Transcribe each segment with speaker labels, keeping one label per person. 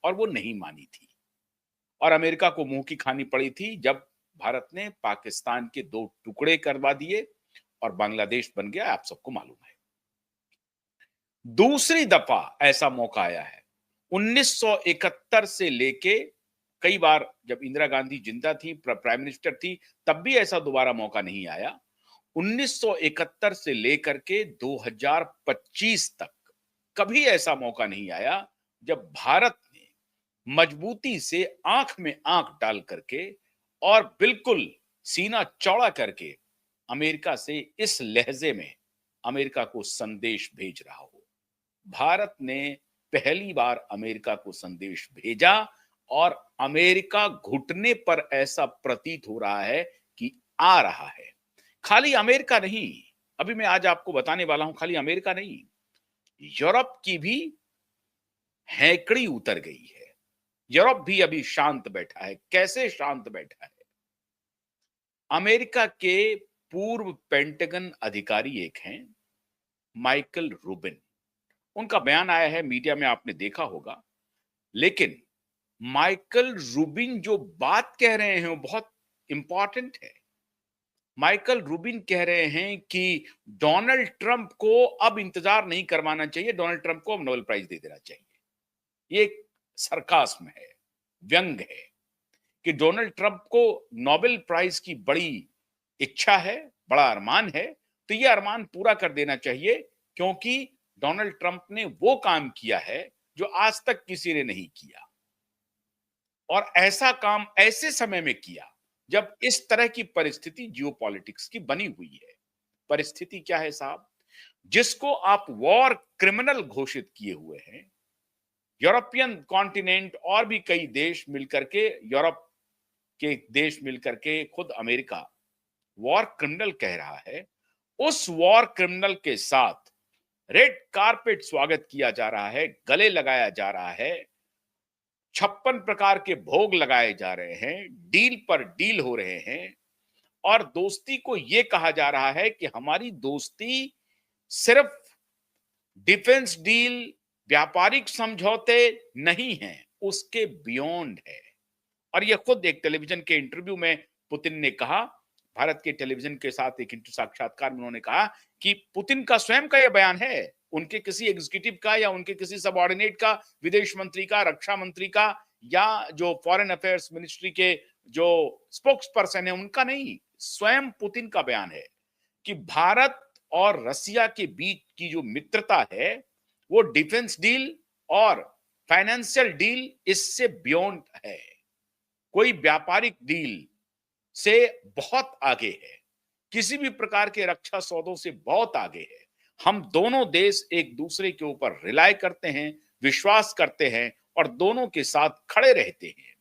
Speaker 1: और वो नहीं मानी थी और अमेरिका को मुंह की खानी पड़ी थी जब भारत ने पाकिस्तान के 2 टुकड़े करवा दिए और बांग्लादेश बन गया, आप सबको मालूम है। दूसरी दफा ऐसा मौका आया है 1971 से लेके, कई बार जब इंदिरा गांधी जिंदा थी, प्राइम मिनिस्टर थी, तब भी ऐसा दोबारा मौका नहीं आया। 1971 से लेकर के 2025 तक कभी ऐसा मौका नहीं आया जब भारत ने मजबूती से आंख में आंख डाल करके और बिल्कुल सीना चौड़ा करके अमेरिका से इस लहजे में अमेरिका को संदेश भेज रहा हो। भारत ने पहली बार अमेरिका को संदेश भेजा और अमेरिका घुटने पर ऐसा प्रतीत हो रहा है कि आ रहा है। खाली अमेरिका नहीं, अभी मैं आज आपको बताने वाला हूं, खाली अमेरिका नहीं, यूरोप की भी हैकड़ी उतर गई है। यूरोप भी अभी शांत बैठा है। कैसे शांत बैठा है? अमेरिका के पूर्व पेंटागन अधिकारी एक हैं, माइकल रूबिन। उनका बयान आया है, मीडिया में आपने देखा होगा। लेकिन माइकल रूबिन जो बात कह रहे हैं वो बहुत इंपॉर्टेंट है। माइकल रूबिन कह रहे हैं कि डोनाल्ड ट्रंप को अब इंतजार नहीं करवाना चाहिए, डोनाल्ड ट्रंप को अब नोबेल प्राइज दे देना चाहिए। ये एक सरकास्म है, व्यंग है कि डोनाल्ड ट्रंप को नोबेल प्राइज की बड़ी इच्छा है, बड़ा अरमान है, तो ये अरमान पूरा कर देना चाहिए, क्योंकि डोनाल्ड ट्रंप ने वो काम किया है जो आज तक किसी ने नहीं किया और ऐसा काम ऐसे समय में किया जब इस तरह की परिस्थिति जियोपॉलिटिक्स की बनी हुई है। परिस्थिति क्या है साहब? जिसको आप वॉर क्रिमिनल घोषित किए हुए हैं, यूरोपियन कॉन्टिनेंट और भी कई देश मिलकर के, यूरोप के देश मिलकर के, खुद अमेरिका वॉर क्रिमिनल कह रहा है। उस वॉर क्रिमिनल के साथ रेड कारपेट स्वागत किया जा रहा है, गले लगाया जा रहा है, 56 प्रकार के भोग लगाए जा रहे हैं, डील पर डील हो रहे हैं और दोस्ती को यह कहा जा रहा है कि हमारी दोस्ती सिर्फ डिफेंस डील, व्यापारिक समझौते नहीं है, उसके बियॉन्ड है। और यह खुद एक टेलीविजन के इंटरव्यू में पुतिन ने कहा, भारत के टेलीविजन के साथ एक साक्षात्कार में उन्होंने कहा कि पुतिन का स्वयं का यह बयान है, उनके किसी एग्जीक्यूटिव का या उनके किसी सबऑर्डिनेट का, विदेश मंत्री का, रक्षा मंत्री का या जो फॉरेन अफेयर्स मिनिस्ट्री के जो स्पोक्स पर्सन है उनका नहीं, स्वयं पुतिन का बयान है कि भारत और रसिया के बीच की जो मित्रता है वो डिफेंस डील और फाइनेंशियल डील इससे बियॉन्ड है, कोई व्यापारिक डील से बहुत आगे है, किसी भी प्रकार के रक्षा सौदों से बहुत आगे है। हम दोनों देश एक दूसरे के ऊपर रिलाय करते हैं, विश्वास करते हैं और दोनों के साथ खड़े रहते हैं।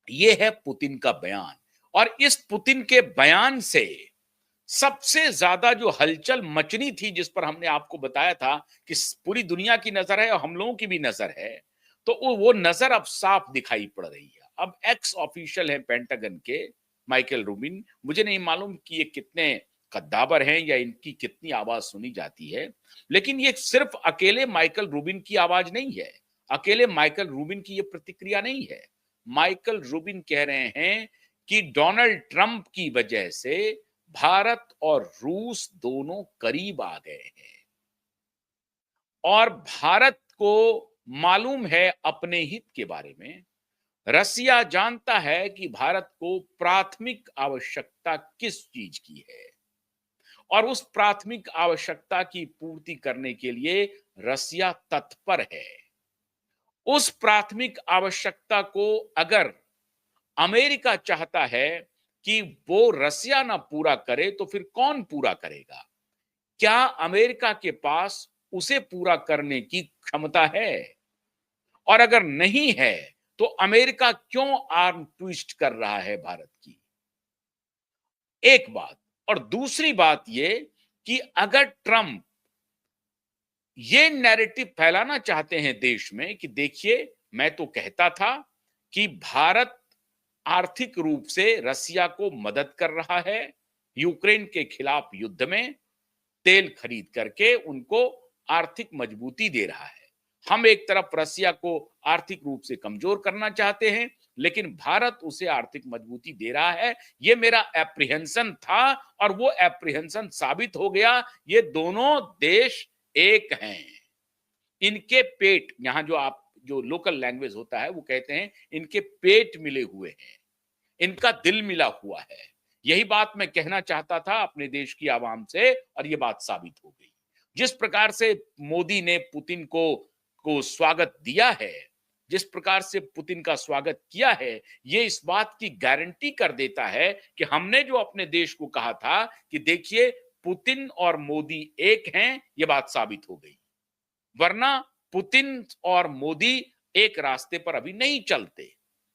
Speaker 1: यह है पुतिन का बयान और इस पुतिन के बयान से सबसे ज्यादा जो हलचल मचनी थी, जिस पर हमने आपको बताया था कि पूरी दुनिया की नजर है और हम लोगों की भी नजर है, तो वो नजर अब साफ दिखाई पड़ रही है। अब एक्स ऑफिशियल है पेंटागन के माइकल रूबिन, मुझे नहीं मालूम कि ये कितने कद्दावर हैं या इनकी कितनी आवाज सुनी जाती है, लेकिन ये सिर्फ अकेले माइकल रूबिन की आवाज नहीं है, अकेले माइकल रूबिन की ये प्रतिक्रिया नहीं है। माइकल रूबिन कह रहे हैं कि डोनाल्ड ट्रंप की वजह से भारत और रूस दोनों करीब आ गए हैं और भारत को मालूम है अपने हित के बारे में। रसिया जानता है कि भारत को प्राथमिक आवश्यकता किस चीज की है और उस प्राथमिक आवश्यकता की पूर्ति करने के लिए रसिया तत्पर है। उस प्राथमिक आवश्यकता को अगर अमेरिका चाहता है कि वो रसिया ना पूरा करे तो फिर कौन पूरा करेगा? क्या अमेरिका के पास उसे पूरा करने की क्षमता है? और अगर नहीं है तो अमेरिका क्यों आर्म ट्विस्ट कर रहा है भारत की? एक बात। और दूसरी बात यह कि अगर ट्रंप ये नैरेटिव फैलाना चाहते हैं देश में कि देखिए मैं तो कहता था कि भारत आर्थिक रूप से रसिया को मदद कर रहा है, यूक्रेन के खिलाफ युद्ध में तेल खरीद करके उनको आर्थिक मजबूती दे रहा है, हम एक तरफ रसिया को आर्थिक रूप से कमजोर करना चाहते हैं, लेकिन भारत उसे आर्थिक मजबूती दे रहा है। ये मेरा एप्रीहेंशन था और वो एप्रीहेंशन साबित हो गया। ये दोनों देश एक हैं। इनके पेट, यहां जो लोकल लैंग्वेज होता है वो कहते हैं इनके पेट मिले हुए हैं, इनका दिल मिला हुआ है। यही बात मैं कहना चाहता था अपने देश की आवाम से और ये बात साबित हो गई। जिस प्रकार से मोदी ने पुतिन को स्वागत दिया है, जिस प्रकार से पुतिन का स्वागत किया है, ये इस बात की गारंटी कर देता है कि हमने जो अपने देश को कहा था कि देखिए पुतिन और मोदी एक हैं, ये बात साबित हो गई। वरना पुतिन और मोदी एक रास्ते पर अभी नहीं चलते।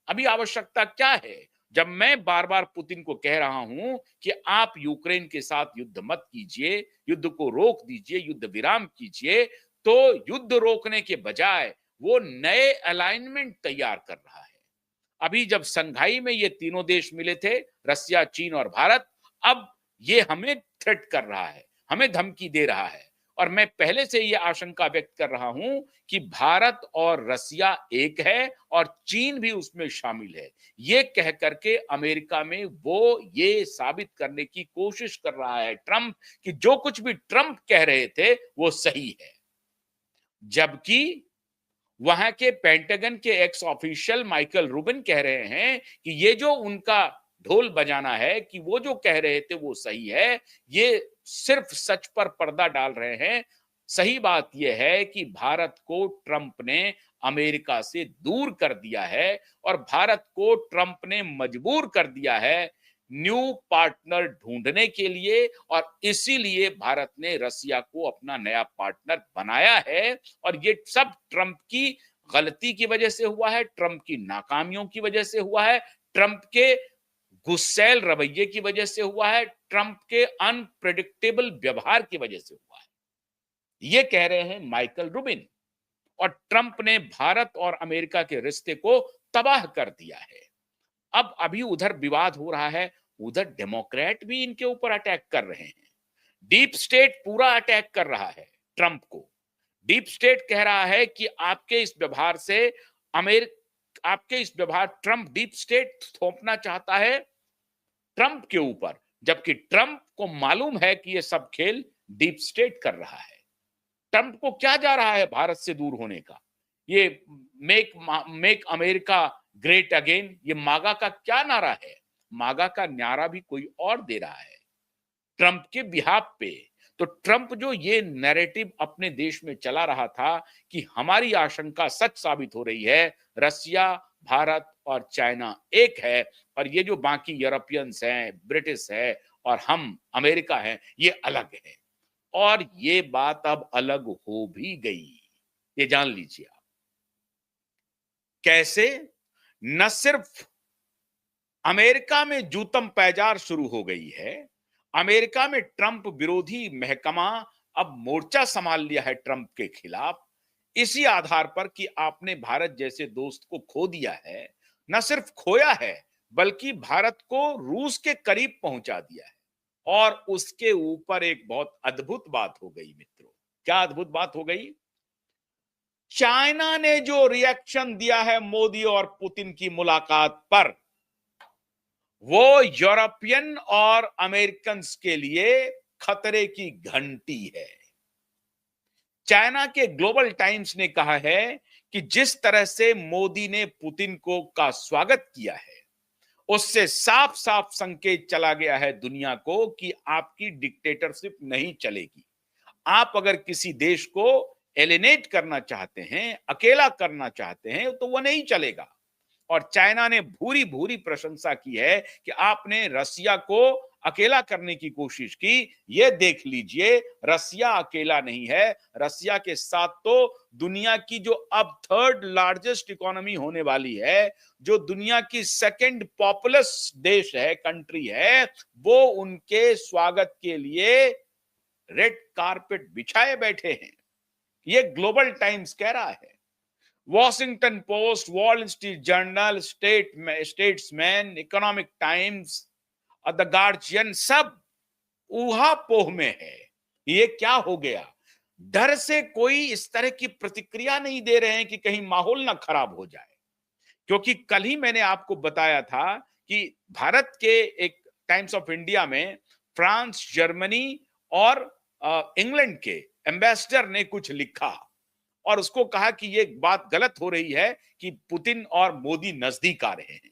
Speaker 1: अभी आवश्यकता क्या है? जब मैं बार बार पुतिन को कह रहा हूं कि आप यूक्रेन के साथ युद्ध मत कीजिए, युद्ध को रोक दीजिए, युद्ध विराम कीजिए, तो युद्ध रोकने के बजाय वो नए अलाइनमेंट तैयार कर रहा है। अभी जब संघाई में ये तीनों देश मिले थे, रसिया, चीन और भारत, अब ये हमें थ्रेट कर रहा है, हमें धमकी दे रहा है। और मैं पहले से ये आशंका व्यक्त कर रहा हूं कि भारत और रसिया एक है और चीन भी उसमें शामिल है। ये कह करके अमेरिका में वो ये साबित करने की कोशिश कर रहा है ट्रंप कि जो कुछ भी ट्रंप कह रहे थे वो सही है। जबकि वहां के पेंटागन के एक्स ऑफिशियल माइकल रूबिन कह रहे हैं कि ये जो उनका ढोल बजाना है कि वो जो कह रहे थे वो सही है, ये सिर्फ सच पर पर्दा डाल रहे हैं। सही बात यह है कि भारत को ट्रंप ने अमेरिका से दूर कर दिया है और भारत को ट्रंप ने मजबूर कर दिया है न्यू पार्टनर ढूंढने के लिए, और इसीलिए भारत ने रसिया को अपना नया पार्टनर बनाया है। और ये सब ट्रंप की गलती की वजह से हुआ है, ट्रंप की नाकामियों की वजह से हुआ है, ट्रंप के गुस्सैल रवैये की वजह से हुआ है, ट्रंप के अनप्रेडिक्टेबल व्यवहार की वजह से हुआ है। ये कह रहे हैं माइकल रूबिन। और ट्रंप ने भारत और अमेरिका के रिश्ते को तबाह कर दिया है। अब अभी उधर विवाद हो रहा है, उधर डेमोक्रेट भी इनके ऊपर अटैक कर रहे हैं। डीप स्टेट पूरा अटैक कर रहा है ट्रंप को। डीप स्टेट कह रहा है कि आपके इस व्यवहार से आपके इस व्यवहार, ट्रंप डीप स्टेट थोपना चाहता है ट्रंप के ऊपर, जबकि ट्रंप को मालूम है कि यह सब खेल डीप स्टेट कर रहा है। ट्रंप को क्या जा रहा है भारत से दूर होने का? ये मेक अमेरिका ग्रेट अगेन, ये मागा का क्या नारा है? मागा का नारा भी कोई और दे रहा है ट्रंप के बिहाफ पे। तो ट्रंप जो ये नैरेटिव अपने देश में चला रहा था कि हमारी आशंका सच साबित हो रही है, रसिया, भारत और चाइना एक है और ये जो बाकी यूरोपियंस हैं, ब्रिटिश है और हम अमेरिका हैं, ये अलग है। और ये बात अब अलग हो भी गई, ये जान लीजिए आप। कैसे? न सिर्फ अमेरिका में जूतम पैजार शुरू हो गई है, अमेरिका में ट्रंप विरोधी महकमा अब मोर्चा संभाल लिया है ट्रंप के खिलाफ, इसी आधार पर कि आपने भारत जैसे दोस्त को खो दिया है। न सिर्फ खोया है, बल्कि भारत को रूस के करीब पहुंचा दिया है। और उसके ऊपर एक बहुत अद्भुत बात हो गई मित्रों। क्या अद्भुत बात हो गई? चाइना ने जो रिएक्शन दिया है मोदी और पुतिन की मुलाकात पर, वो यूरोपियन और अमेरिकन के लिए खतरे की घंटी है। चाइना के ग्लोबल टाइम्स ने कहा है कि जिस तरह से मोदी ने पुतिन को का स्वागत किया है, उससे साफ साफ संकेत चला गया है दुनिया को कि आपकी डिक्टेटरशिप नहीं चलेगी। आप अगर किसी देश को एलिनेट करना चाहते हैं, अकेला करना चाहते हैं, तो वो नहीं चलेगा। और चाइना ने भूरी भूरी प्रशंसा की है कि आपने रसिया को अकेला करने की कोशिश की। ये देख लीजिए, रसिया अकेला नहीं है, रसिया के साथ तो दुनिया की जो अब थर्ड लार्जेस्ट इकोनॉमी होने वाली है, जो दुनिया की सेकंड पॉपुलस देश है, कंट्री है, वो उनके स्वागत के लिए रेड कारपेट बिछाए बैठे हैं। ये ग्लोबल टाइम्स कह रहा है। Washington post, wall street journal, statesman, economic times और द गार्जियन सब ऊहापोह में है। ये क्या हो गया? डर से कोई इस तरह की प्रतिक्रिया नहीं दे रहे हैं कि कहीं माहौल ना खराब हो जाए। क्योंकि कल ही मैंने आपको बताया था कि भारत के एक टाइम्स ऑफ इंडिया में फ्रांस, जर्मनी और इंग्लैंड के एम्बेसडर ने कुछ लिखा और उसको कहा कि ये बात गलत हो रही है कि पुतिन और मोदी नजदीक आ रहे हैं।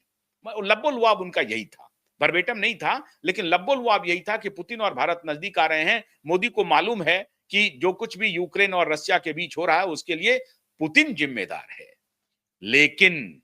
Speaker 1: लब्बो-लुआब उनका यही था, वर्बेटम नहीं था, लेकिन लब्बो-लुआब यही था कि पुतिन और भारत नजदीक आ रहे हैं। मोदी को मालूम है कि जो कुछ भी यूक्रेन और रशिया के बीच हो रहा है उसके लिए पुतिन जिम्मेदार है। लेकिन